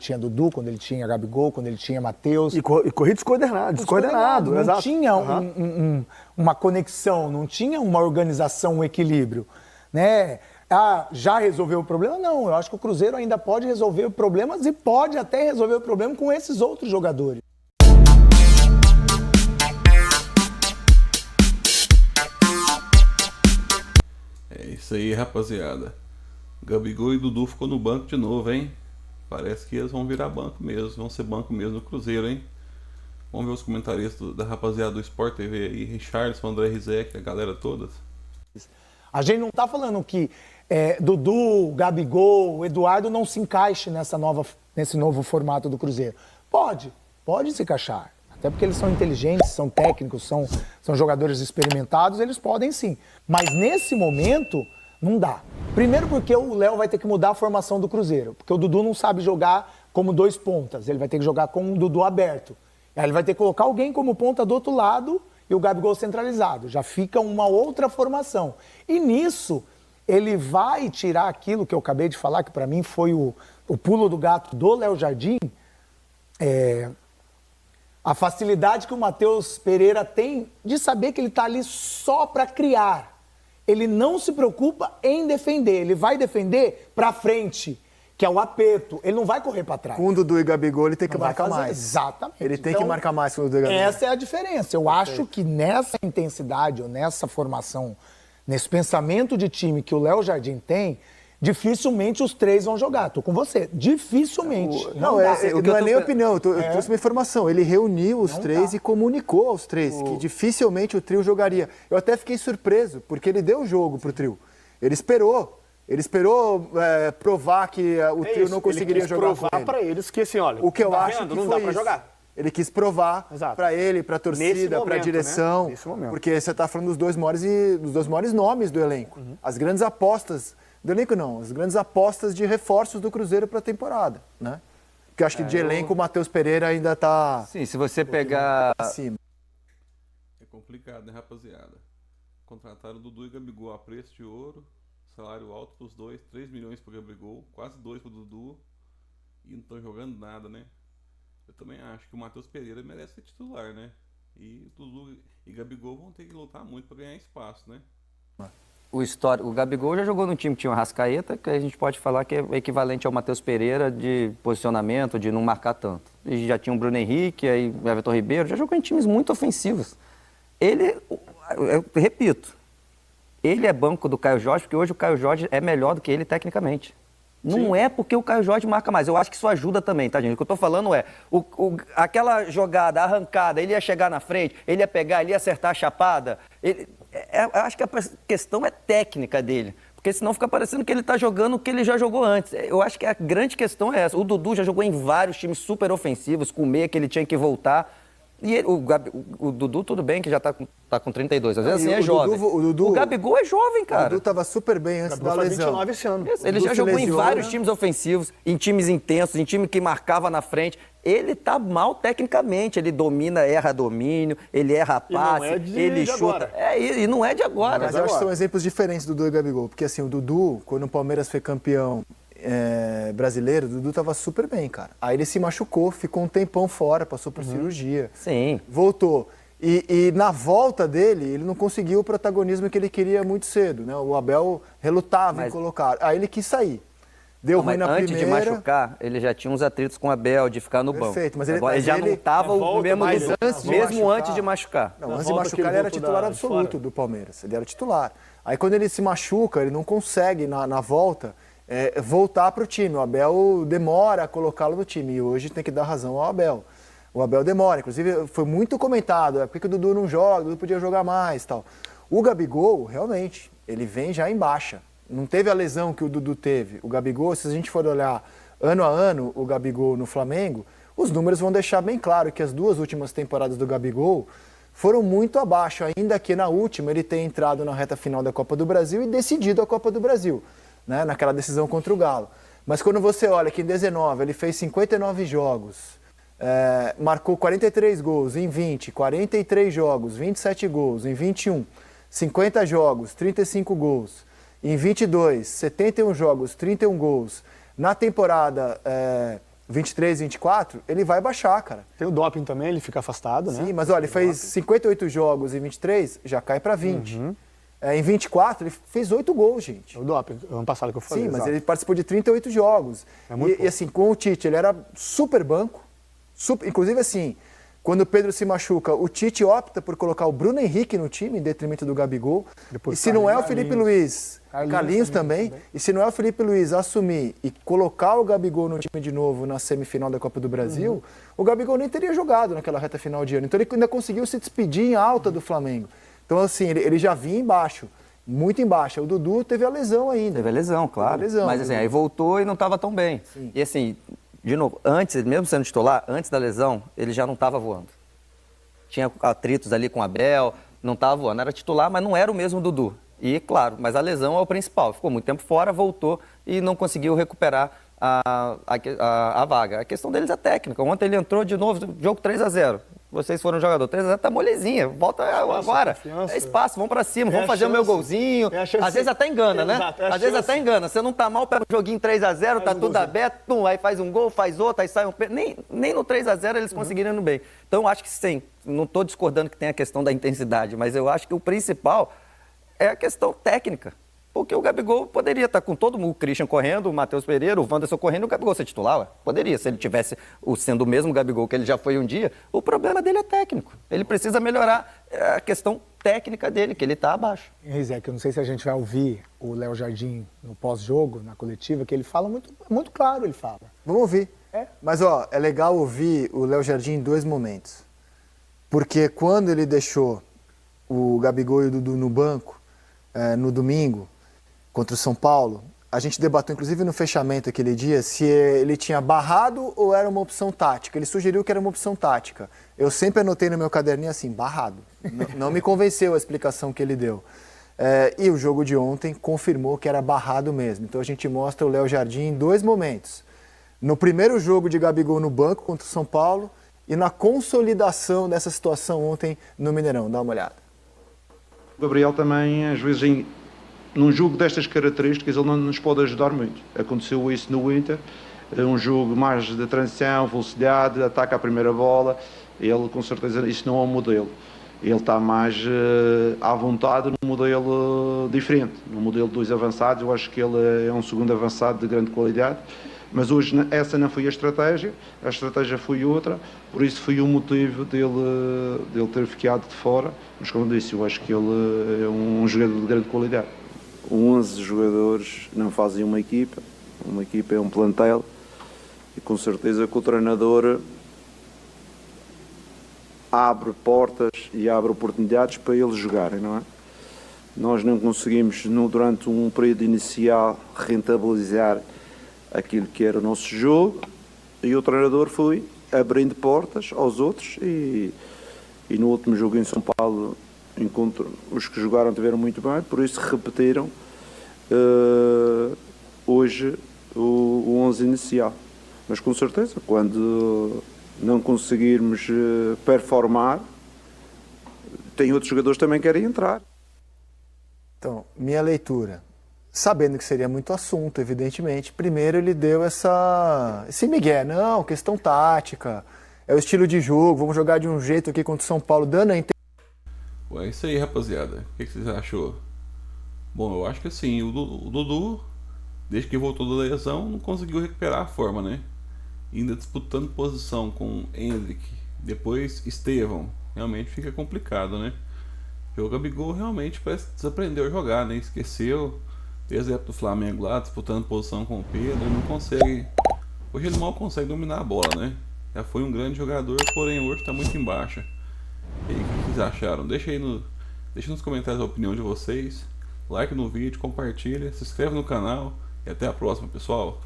tinha Dudu, quando ele tinha Gabigol, quando ele tinha Matheus. E corrido descoordenado. Não exato. tinha uma conexão, não tinha uma organização, um equilíbrio, né? Já resolveu o problema? Não, eu acho que o Cruzeiro ainda pode resolver problemas e pode até resolver o problema com esses outros jogadores. É isso aí, rapaziada. Gabigol e Dudu ficou no banco de novo, hein? Parece que eles vão virar banco mesmo, vão ser banco mesmo no Cruzeiro, hein? Vamos ver os comentários da rapaziada do Sport TV aí, Richardson, André Rizek, a galera toda. A gente não tá falando que Dudu, Gabigol, Eduardo não se encaixe nesse novo formato do Cruzeiro. Pode se encaixar. Até porque eles são inteligentes, são técnicos, são jogadores experimentados, eles podem sim. Mas nesse momento, não dá. Primeiro porque o Léo vai ter que mudar a formação do Cruzeiro. Porque o Dudu não sabe jogar como 2 pontas. Ele vai ter que jogar com um Dudu aberto. Aí ele vai ter que colocar alguém como ponta do outro lado e o Gabigol centralizado. Já fica uma outra formação. E nisso, ele vai tirar aquilo que eu acabei de falar, que para mim foi o pulo do gato do Léo Jardim, a facilidade que o Matheus Pereira tem de saber que ele está ali só para criar. Ele não se preocupa em defender, ele vai defender para frente, que é o aperto. Ele não vai correr para trás. Com o Dudu e Gabigol, ele tem que marcar mais. Exatamente. Ele tem que marcar mais com o Dudu e Gabigol. Essa é a diferença. Eu acho que nessa intensidade, ou nessa formação, nesse pensamento de time que o Léo Jardim tem, dificilmente os 3 vão jogar. Tô com você. Dificilmente. Não é nem opinião, eu trouxe uma informação. Ele reuniu os 3 e comunicou aos 3 que dificilmente o trio jogaria. Eu até fiquei surpreso, porque ele deu o jogo pro trio. Ele esperou provar que o trio não conseguiria jogar com ele. provar para eles que assim, olha, o que eu acho que não dá para jogar. Ele quis provar para ele, para a torcida, para a direção, né? Nesse momento. Porque você está falando dos dois maiores nomes do elenco. As grandes apostas do elenco não, as grandes apostas de reforços do Cruzeiro para a temporada, né? Porque eu acho que de elenco o Matheus Pereira ainda está... Sim, se você pegar... acima. É complicado, né, rapaziada? Contrataram Dudu e Gabigol a preço de ouro, salário alto pros dois, 3 milhões pro Gabigol, quase 2 pro Dudu, e não estão jogando nada, né? Eu também acho que o Matheus Pereira merece ser titular, né? E Dudu e Gabigol vão ter que lutar muito para ganhar espaço, né? O Gabigol já jogou no time que tinha o Arrascaeta, que a gente pode falar que é equivalente ao Matheus Pereira de posicionamento, de não marcar tanto. E já tinha o Bruno Henrique, aí o Everton Ribeiro, já jogou em times muito ofensivos. Eu repito, ele é banco do Caio Jorge, porque hoje o Caio Jorge é melhor do que ele tecnicamente. Não é porque o Caio Jorge marca mais. Eu acho que isso ajuda também, tá, gente? O que eu tô falando é, aquela jogada, arrancada, ele ia chegar na frente, ele ia pegar, ele ia acertar a chapada. Eu acho que a questão é técnica dele. Porque senão fica parecendo que ele tá jogando o que ele já jogou antes. Eu acho que a grande questão é essa. O Dudu já jogou em vários times super ofensivos, com meia que ele tinha que voltar. E o Dudu, tudo bem que já tá com 32, às vezes assim é jovem. O Gabigol é jovem, cara. O Dudu tava super bem antes da lesão. 29 esse ano. Ele já jogou em vários times ofensivos, em times intensos, em time que marcava na frente. Ele tá mal tecnicamente, ele domina, erra domínio, ele erra passe, ele chuta. E não é de agora. Mas eu acho que são exemplos diferentes do Dudu e Gabigol. Porque assim, o Dudu, quando o Palmeiras foi campeão brasileiro, o Dudu tava super bem, cara. Aí ele se machucou, ficou um tempão fora, passou por cirurgia. Sim. Voltou. E na volta dele, ele não conseguiu o protagonismo que ele queria muito cedo, né? O Abel relutava em colocar. Aí ele quis sair. Deu ruim na antes primeira. Antes de machucar, ele já tinha uns atritos com o Abel, de ficar no banco. Perfeito, mas ele já não estava o mesmo Dudu, mesmo antes de machucar. Não, antes de machucar ele era titular absoluto do Palmeiras. Ele era titular. Aí quando ele se machuca, ele não consegue na volta voltar para o time. O Abel demora a colocá-lo no time. E hoje tem que dar razão ao Abel. O Abel demora. Inclusive, foi muito comentado. Por que o Dudu não joga? O Dudu podia jogar mais, tal. O Gabigol, realmente, ele vem já em baixa. Não teve a lesão que o Dudu teve. O Gabigol, se a gente for olhar ano a ano o Gabigol no Flamengo, os números vão deixar bem claro que as 2 últimas temporadas do Gabigol foram muito abaixo, ainda que na última ele tenha entrado na reta final da Copa do Brasil e decidido a Copa do Brasil, né, naquela decisão contra o Galo. Mas quando você olha que em 19 ele fez 59 jogos, marcou 43 gols em 20, 43 jogos, 27 gols em 21, 50 jogos, 35 gols. Em 22, 71 jogos, 31 gols. Na temporada 23, 24, ele vai baixar, cara. Tem o doping também, ele fica afastado, né? Sim, mas olha, ele fez 58 jogos em 23, já cai para 20. Em 24, ele fez 8 gols, gente. O doping, ano passado que eu falei. Sim, mas exato. ele participou de 38 jogos. É muito E assim, com o Tite, ele era super banco. Inclusive, assim, quando o Pedro se machuca, o Tite opta por colocar o Bruno Henrique no time, em detrimento do Gabigol. Depois e se não é o Carlinhos. Felipe Luiz, Carlinhos também. E se não é o Felipe Luiz assumir e colocar o Gabigol no time de novo na semifinal da Copa do Brasil, o Gabigol nem teria jogado naquela reta final de ano. Então ele ainda conseguiu se despedir em alta do Flamengo. Então, assim, ele já vinha embaixo. Muito embaixo. O Dudu teve a lesão ainda. Teve a lesão, claro. Teve a lesão, Mas assim, Dudu. aí voltou e não estava tão bem. Sim. E assim, de novo, antes, mesmo sendo titular, antes da lesão, ele já não estava voando. Tinha atritos ali com o Abel, não estava voando. Era titular, mas não era o mesmo Dudu. E, claro, mas a lesão é o principal. Ficou muito tempo fora, voltou e não conseguiu recuperar a vaga. A questão deles é técnica. Ontem ele entrou de novo, jogo 3-0. Vocês foram jogador 3-0, tá molezinha. Volta agora. Confiança. É espaço, vamos pra cima, É vamos a fazer o meu chance. golzinho. É a chance. Às vezes até engana, né? Exato, é a Às vezes chance. até engana. Você não tá mal, pega um joguinho 3-0, tá um tudo golzinho. aberto, pum, aí faz um gol, faz outro, aí sai um pênalti. Nem no 3-0 eles conseguiram ir bem. Então eu acho que sim, não tô discordando que tem a questão da intensidade, mas eu acho que o principal é a questão técnica. Porque o Gabigol poderia estar com todo mundo, o Christian correndo, o Matheus Pereira, o Wanderson correndo, e o Gabigol ser titular, ué. Poderia, se ele tivesse sendo o mesmo Gabigol que ele já foi um dia. O problema dele é técnico. Ele precisa melhorar a questão técnica dele, que ele está abaixo. Rizek, eu não sei se a gente vai ouvir o Léo Jardim no pós-jogo, na coletiva, que ele fala muito claro, ele fala. Vamos ouvir. É. Mas, ó, é legal ouvir o Léo Jardim em 2 momentos. Porque quando ele deixou o Gabigol e o Dudu no banco, no domingo, contra o São Paulo, a gente debateu, inclusive no fechamento aquele dia, se ele tinha barrado ou era uma opção tática. Ele sugeriu que era uma opção tática. Eu sempre anotei no meu caderninho assim, barrado. Não me convenceu a explicação que ele deu. E o jogo de ontem confirmou que era barrado mesmo. Então a gente mostra o Léo Jardim em 2 momentos. No primeiro jogo de Gabigol no banco contra o São Paulo e na consolidação dessa situação ontem no Mineirão. Dá uma olhada. O Gabriel também, às vezes, num jogo destas características, ele não nos pode ajudar muito. Aconteceu isso no Inter, um jogo mais de transição, velocidade, ataque à primeira bola. Ele, com certeza, isso não é um modelo. Ele está mais à vontade num modelo diferente, num modelo de 2 avançados. Eu acho que ele é um segundo avançado de grande qualidade. Mas hoje essa não foi a estratégia foi outra, por isso foi o motivo dele ter ficado de fora. Mas como disse, eu acho que ele é um jogador de grande qualidade. 11 jogadores não fazem uma equipa é um plantel e com certeza que o treinador abre portas e abre oportunidades para eles jogarem, não é? Nós não conseguimos durante um período inicial rentabilizar aquilo que era o nosso jogo e o treinador foi abrindo portas aos outros e no último jogo em São Paulo os que jogaram tiveram muito bem, por isso repetiram hoje o 11 inicial. Mas com certeza, quando não conseguirmos performar, tem outros jogadores que também querem entrar. Então, minha leitura. Sabendo que seria muito assunto, evidentemente, primeiro ele deu esse migué. Não, questão tática, é o estilo de jogo, vamos jogar de um jeito aqui contra o São Paulo, dando a entender. É isso aí, rapaziada. O que vocês achou? Bom, eu acho que assim, o Dudu, desde que voltou da lesão, não conseguiu recuperar a forma, né? Ainda disputando posição com Endrick, depois Estevão, realmente fica complicado, né? O Gabigol realmente parece que desaprendeu a jogar, né? Esqueceu, desde a época do Flamengo lá, disputando posição com o Pedro, ele não consegue. Hoje ele mal consegue dominar a bola, né? Já foi um grande jogador, porém hoje está muito em baixa. E aí, o que vocês acharam? Deixa nos comentários a opinião de vocês. Like no vídeo, compartilha, se inscreve no canal e até a próxima, pessoal.